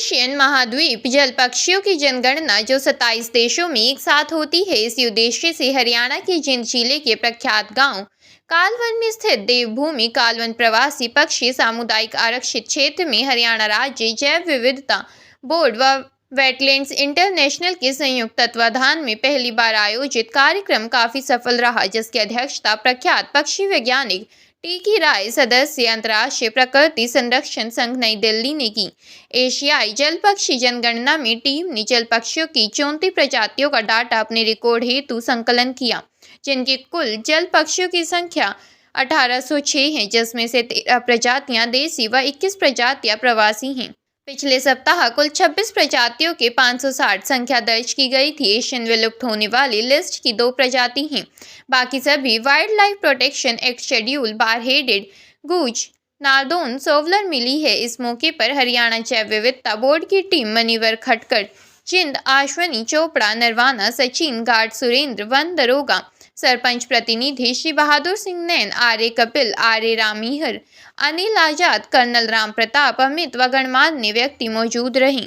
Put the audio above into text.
Asian महाद्वीप जल पक्षियों की जनगणना जो 27 देशों में एक साथ होती है, इसी उद्देश्य से हरियाणा के जिंद जिले के प्रख्यात गांव कालवन में स्थित देवभूमि कालवन प्रवासी पक्षी सामुदायिक आरक्षित क्षेत्र में हरियाणा राज्य जैव विविधता बोर्ड व वेटलैंड्स इंटरनेशनल के संयुक्त तत्वाधान में पहली बार आयोजित कार्यक्रम काफी सफल रहा, जिसकी अध्यक्षता प्रख्यात पक्षी वैज्ञानिक टी राय, सदस्य अंतर्राष्ट्रीय प्रकृति संरक्षण संघ नई दिल्ली ने की। एशियाई जल पक्षी जनगणना में टीम ने जल पक्षियों की 34 प्रजातियों का डाटा अपने रिकॉर्ड हेतु संकलन किया, जिनकी कुल जल पक्षियों की संख्या 1806 है, जिसमें से 13 प्रजातियां देसी व 21 प्रजातियां प्रवासी हैं। पिछले सप्ताह कुल 26 प्रजातियों के 560 संख्या दर्ज की गई थी। एशियन विलुप्त होने वाली लिस्ट की 2 प्रजाति हैं, बाकी सभी wild life protection act schedule bar headed goose northern shoveler मिली है। इस मौके पर हरियाणा जैव विविधता बोर्ड की टीम मनिवर खटकर, जिंद, आश्वनी चोपड़ा, नरवाना, सचिन गार्ड, सुरेंद्र, वन दरोगा, सरपंच प्रतिनिधि श्री बहादुर सिंह नैन, आर्य कपिल, आर्य रामीहर, अनिल आजाद, कर्नल राम प्रताप, अमित व गणमान्य व्यक्ति मौजूद रहे।